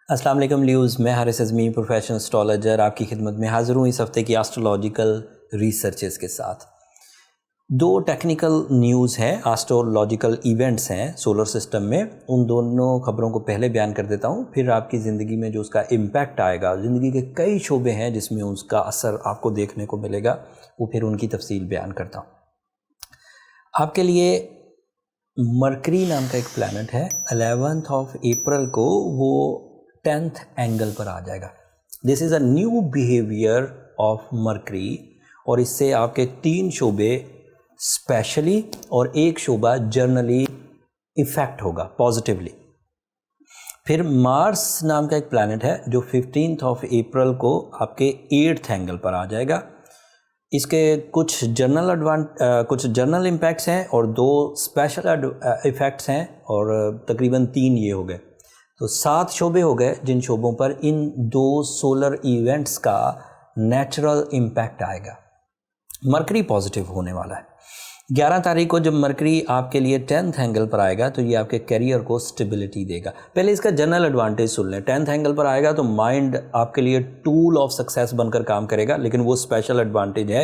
अस्सलाम वालेकुम ल्यूज़, मैं हारिस अज़मी प्रोफेशनल एस्ट्रोलॉजर आपकी खिदमत में हाज़िर हूँ इस हफ़्ते की एस्ट्रोलॉजिकल रिसर्चेस के साथ। दो टेक्निकल न्यूज़ हैं, एस्ट्रोलॉजिकल इवेंट्स हैं सोलर सिस्टम में। उन दोनों ख़बरों को पहले बयान कर देता हूँ, फिर आपकी ज़िंदगी में जो उसका इम्पैक्ट आएगा, ज़िंदगी के कई शोबे हैं जिसमें उसका असर आपको देखने को मिलेगा, वो फिर उनकी तफसील बयान करता हूँ। आपके लिए मरकरी नाम का एक प्लैनेट है, 11 अप्रैल को वो 10th एंगल पर आ जाएगा। This is a new behaviour of mercury और इससे आपके 3 शोबे स्पेशली और एक शोबा जर्नली इफ़ेक्ट होगा पॉजिटिवली। फिर मार्स नाम का एक प्लैनेट है जो 15 अप्रैल को आपके 8th एंगल पर आ जाएगा। इसके कुछ जर्नल इम्पैक्ट्स हैं और 2 स्पेशल इफ़ेक्ट्स हैं और तकरीबन 3 ये हो गए, तो 7 शोबे हो गए जिन शोबों पर इन 2 सोलर इवेंट्स का नेचुरल इम्पैक्ट आएगा। मरकरी पॉजिटिव होने वाला है। 11 तारीख को जब मरकरी आपके लिए 10th एंगल पर आएगा तो ये आपके करियर को स्टेबिलिटी देगा। पहले इसका जनरल एडवांटेज सुन लें। 10th एंगल पर आएगा तो माइंड आपके लिए टूल ऑफ सक्सेस बनकर काम करेगा, लेकिन वो स्पेशल एडवांटेज है,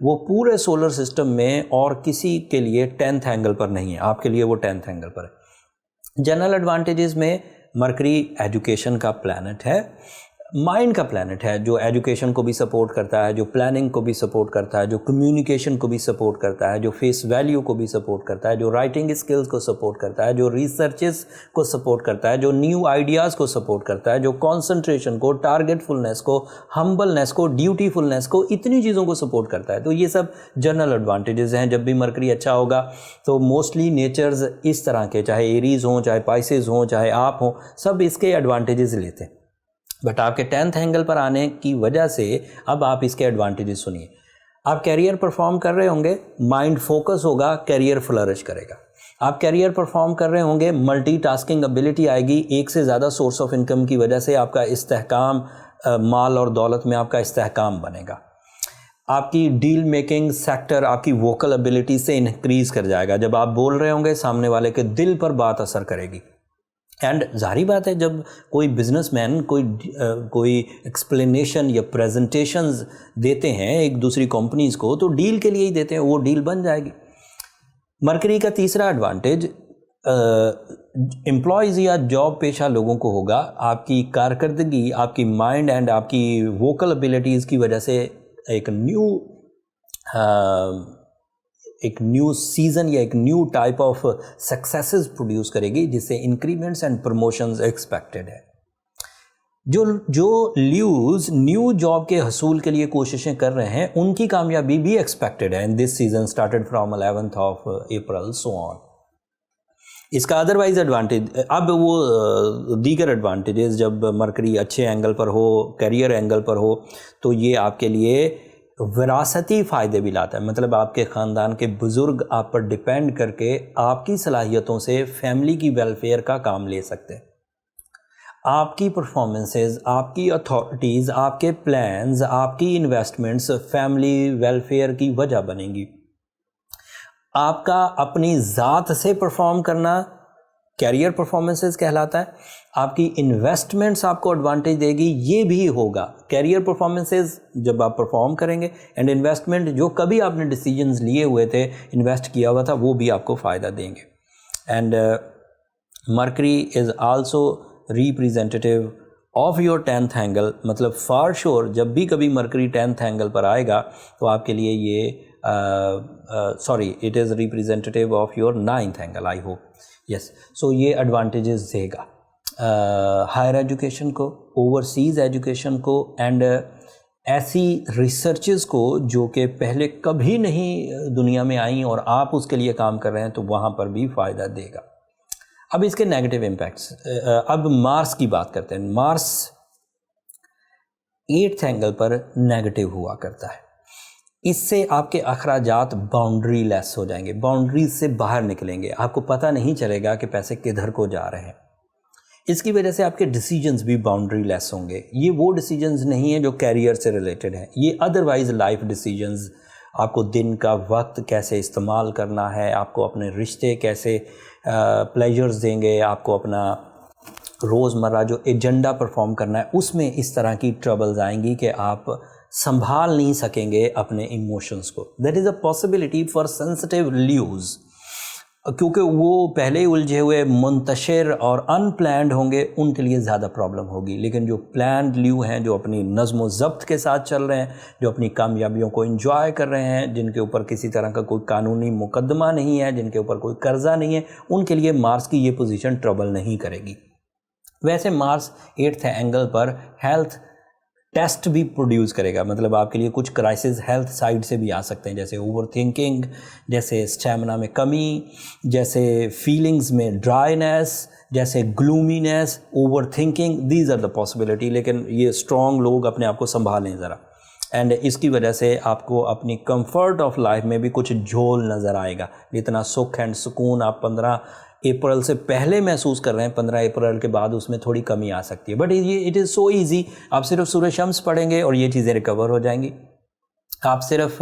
वो पूरे सोलर सिस्टम में और किसी के लिए 10th एंगल पर नहीं है, आपके लिए वो 10th एंगल पर है। जनरल एडवांटेजेस में मरकरी एजुकेशन का प्लैनेट है, माइंड का प्लैनेट है, जो एजुकेशन को भी सपोर्ट करता है, जो प्लानिंग को भी सपोर्ट करता है, जो कम्युनिकेशन को भी सपोर्ट करता है, जो फेस वैल्यू को भी सपोर्ट करता है, जो राइटिंग स्किल्स को सपोर्ट करता है, जो रिसर्चेस को सपोर्ट करता है, जो न्यू आइडियाज़ को सपोर्ट करता है, जो कॉन्सेंट्रेशन को, टारगेटफुलनेस को, हम्बलनेस को, ड्यूटीफुलनेस को, इतनी चीज़ों को सपोर्ट करता है। तो ये सब जनरल एडवांटेजेस हैं। जब भी मरकरी अच्छा होगा तो मोस्टली नेचर्स इस तरह के, चाहे एरीज़ हों, चाहे पाइसेस हों, चाहे आप हों, सब इसके एडवांटेजेस लेते हैं। बट आपके 10th एंगल पर आने की वजह से अब आप इसके एडवांटेजेस सुनिए। आप कैरियर परफॉर्म कर रहे होंगे, माइंड फोकस होगा, कैरियर फ्लरिश करेगा। आप कैरियर परफॉर्म कर रहे होंगे, मल्टीटास्किंग एबिलिटी आएगी, एक से ज़्यादा सोर्स ऑफ इनकम की वजह से आपका इस्तेहकाम, माल और दौलत में आपका इस्तेहकाम बनेगा। आपकी डील मेकिंग सेक्टर आपकी वोकल एबिलिटी से इंक्रीज़ कर जाएगा। जब आप बोल रहे होंगे सामने वाले के दिल पर बात असर करेगी। एंड जाहिर बात है, जब कोई बिजनेसमैन कोई एक्सप्लेनेशन या प्रेजेंटेशंस देते हैं एक दूसरी कंपनीज़ को, तो डील के लिए ही देते हैं, वो डील बन जाएगी। मरकरी का तीसरा एडवांटेज एम्प्लॉयज़ या जॉब पेशा लोगों को होगा। आपकी कारकर्दगी, आपकी माइंड एंड आपकी वोकल एबिलिटीज़ की वजह से एक न्यू सीज़न या एक new type of successes produce करेगी, जिससे इंक्रीमेंट्स एंड प्रमोशंस एक्सपेक्टेड है। जो ल्यूज न्यू जॉब के हसूल के लिए कोशिशें कर रहे हैं, उनकी कामयाबी भी एक्सपेक्टेड है in this season started from 11th April so on. इसका अदरवाइज एडवांटेज, अब वो दीगर एडवांटेजेस, जब मरकरी अच्छे एंगल पर हो, करियर एंगल पर हो, तो ये आपके लिए विरासती फ़ायदे भी लाता है। मतलब आपके ख़ानदान के बुज़ुर्ग आप पर डिपेंड करके आपकी सलाहियतों से फैमिली की वेलफेयर का काम ले सकते हैं। आपकी परफॉर्मेंसेस, आपकी अथॉरिटीज़, आपके प्लान्स, आपकी इन्वेस्टमेंट्स फैमिली वेलफेयर की वजह बनेंगी। आपका अपनी ज़ात से परफॉर्म करना कैरियर परफॉर्मेंसेस कहलाता है। आपकी इन्वेस्टमेंट्स आपको एडवांटेज देगी, ये भी होगा। कैरियर परफॉर्मेंसेस जब आप परफॉर्म करेंगे, एंड इन्वेस्टमेंट जो कभी आपने डिसीजंस लिए हुए थे, इन्वेस्ट किया हुआ था, वो भी आपको फ़ायदा देंगे। And mercury is also representative of your 10th angle. मतलब फॉर श्योर जब भी कभी मरकरी 10th एंगल पर आएगा तो आपके लिए ये it is representative of your 9th angle, I hope. Yes, so ये एडवांटेजेस देगा हायर एजुकेशन को, ओवरसीज़ एजुकेशन को, एंड ऐसी रिसर्चेस को जो कि पहले कभी नहीं दुनिया में आई और आप उसके लिए काम कर रहे हैं, तो वहाँ पर भी फ़ायदा देगा। अब इसके नेगेटिव इम्पैक्ट्स, अब मार्स की बात करते हैं। मार्स 8th एंगल पर नेगेटिव हुआ करता है। इससे आपके अखराजात बाउंड्री लेस हो जाएंगे, बाउंड्रीज से बाहर निकलेंगे, आपको पता नहीं चलेगा कि पैसे किधर को जा रहे हैं। इसकी वजह से आपके डिसीजंस भी बाउंड्री लेस होंगे। ये वो डिसीजंस नहीं है जो कैरियर से रिलेटेड है, ये अदरवाइज लाइफ डिसीजंस। आपको दिन का वक्त कैसे इस्तेमाल करना है, आपको अपने रिश्ते कैसे प्लेजर्स देंगे, आपको अपना रोज़मर्रा जो एजेंडा परफॉर्म करना है उसमें इस तरह की ट्रबल्स आएंगी कि आप संभाल नहीं सकेंगे अपने इमोशंस को। That is a possibility for sensitive lose, क्योंकि वो पहले ही उलझे हुए मुंतशिर और अनप्लैंड होंगे, उनके लिए ज़्यादा प्रॉब्लम होगी। लेकिन जो प्लान्ड ल्यू हैं, जो अपनी नज़्म व ज़ब्त के साथ चल रहे हैं, जो अपनी कामयाबियों को एंजॉय कर रहे हैं, जिनके ऊपर किसी तरह का कोई कानूनी मुकदमा नहीं है, जिनके ऊपर कोई कर्जा नहीं है, उनके लिए मार्स की ये पोजीशन ट्रबल नहीं करेगी। वैसे मार्स 8th एंगल पर हेल्थ टेस्ट भी प्रोड्यूस करेगा, मतलब आपके लिए कुछ क्राइसिस हेल्थ साइड से भी आ सकते हैं, जैसे ओवर थिंकिंग, जैसे स्टैमिना में कमी, जैसे फीलिंग्स में ड्राइनेस, जैसे gloominess, over thinking, these are the possibility. लेकिन ये स्ट्रॉन्ग लोग अपने आप को संभालें ज़रा, एंड इसकी वजह से आपको अपनी कंफर्ट ऑफ लाइफ में भी कुछ झोल नज़र आएगा। जितना सुख एंड सुकून आप 15 अप्रैल से पहले महसूस कर रहे हैं, 15 अप्रैल के बाद उसमें थोड़ी कमी आ सकती है। बट ये इट इज़ सो ईजी, आप सिर्फ सूरज शम्स पढ़ेंगे और ये चीज़ें रिकवर हो जाएंगी। आप सिर्फ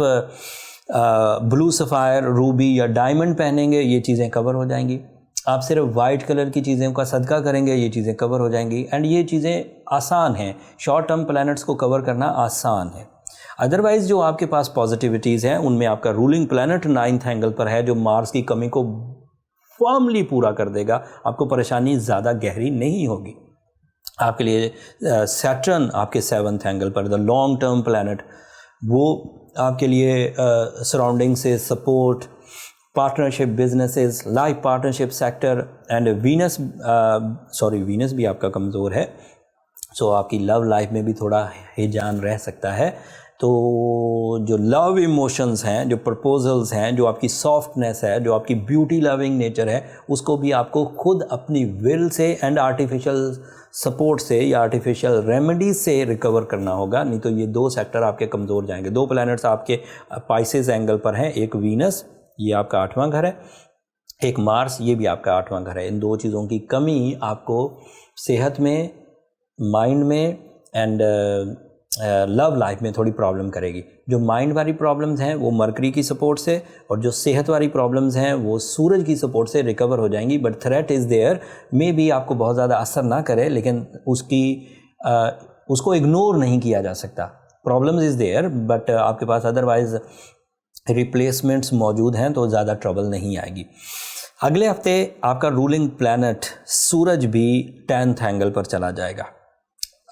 ब्लू सफ़ायर, रूबी या डायमंड पहनेंगे, ये चीज़ें कवर हो जाएंगी। आप सिर्फ वाइट कलर की चीज़ों का सदका करेंगे, ये चीज़ें कवर हो जाएंगी। एंड ये चीज़ें आसान हैं, शॉर्ट टर्म प्लैनेट्स को कवर करना आसान है। अदरवाइज़ जो आपके पास पॉजिटिविटीज़ हैं उनमें आपका रूलिंग प्लैनेट 9th एंगल पर है, जो मार्स की कमी को फॉर्मली पूरा कर देगा। आपको परेशानी ज़्यादा गहरी नहीं होगी। आपके लिए सैटर्न आपके 7th एंगल पर, द लॉन्ग टर्म प्लैनेट, वो आपके लिए सराउंडिंग से support, partnership, businesses, life partnership sector, and Venus भी आपका कमज़ोर है, सो आपकी लव लाइफ में भी थोड़ा हिजान रह सकता है। तो जो लव इमोशंस हैं, जो प्रपोजल्स हैं, जो आपकी सॉफ्टनेस है, जो आपकी ब्यूटी लविंग नेचर है, उसको भी आपको खुद अपनी will say and artificial support से या आर्टिफिशियल रेमेडीज से रिकवर करना होगा, नहीं तो ये 2 सेक्टर आपके कमज़ोर जाएंगे। 2 प्लैनेट्स आपके पाइसेस एंगल पर हैं, एक वीनस, ये आपका 8वां घर है, एक मार्स, ये भी आपका 8वां घर है। इन 2 चीज़ों की कमी आपको सेहत में, माइंड में एंड लव लाइफ में थोड़ी प्रॉब्लम करेगी। जो माइंड वाली प्रॉब्लम्स हैं वो मरकरी की सपोर्ट से, और जो सेहत वाली प्रॉब्लम्स हैं वो सूरज की सपोर्ट से रिकवर हो जाएंगी। But threat is there, maybe आपको बहुत ज़्यादा असर ना करे, लेकिन उसको इग्नोर नहीं किया जा सकता। प्रॉब्लम्स इज़ देयर, बट आपके पास अदरवाइज रिप्लेसमेंट्स मौजूद हैं, तो ज़्यादा ट्रबल नहीं आएगी। अगले हफ्ते आपका रूलिंग प्लैनेट सूरज भी 10th एंगल पर चला जाएगा।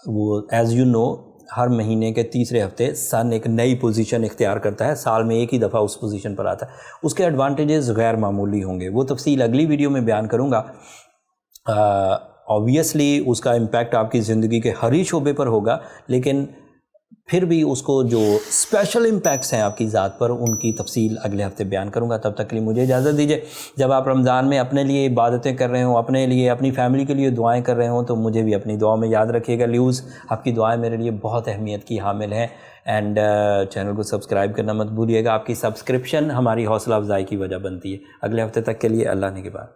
वो एज़ यू नो हर महीने के तीसरे हफ्ते सन एक नई पोजीशन इख्तियार करता है, साल में एक ही दफ़ा उस पोजीशन पर आता है। उसके एडवांटेजेस गैर मामूली होंगे, वो तफसील अगली वीडियो में बयान करूँगा। ऑब्वियसली उसका इम्पैक्ट आपकी ज़िंदगी के हर ही शोबे पर होगा, लेकिन फिर भी उसको जो स्पेशल इम्पैक्ट्स हैं आपकी ज़ात पर, उनकी तफसील अगले हफ्ते बयान करूँगा। तब तक के लिए मुझे इजाज़त दीजिए। जब आप रमज़ान में अपने लिए इबादतें कर रहे हो, अपने लिए, अपनी फैमिली के लिए दुआएं कर रहे हो, तो मुझे भी अपनी दुआ में याद रखिएगा। ल्यूज़, आपकी दुआएं मेरे लिए बहुत अहमियत की हामिल हैं। एंड चैनल को सब्सक्राइब करना मत भूलिएगा। आपकी सब्सक्रिप्शन हमारी हौसला अफजाई की वजह बनती है। अगले हफ्ते तक के लिए अल्लाह ने के बाद।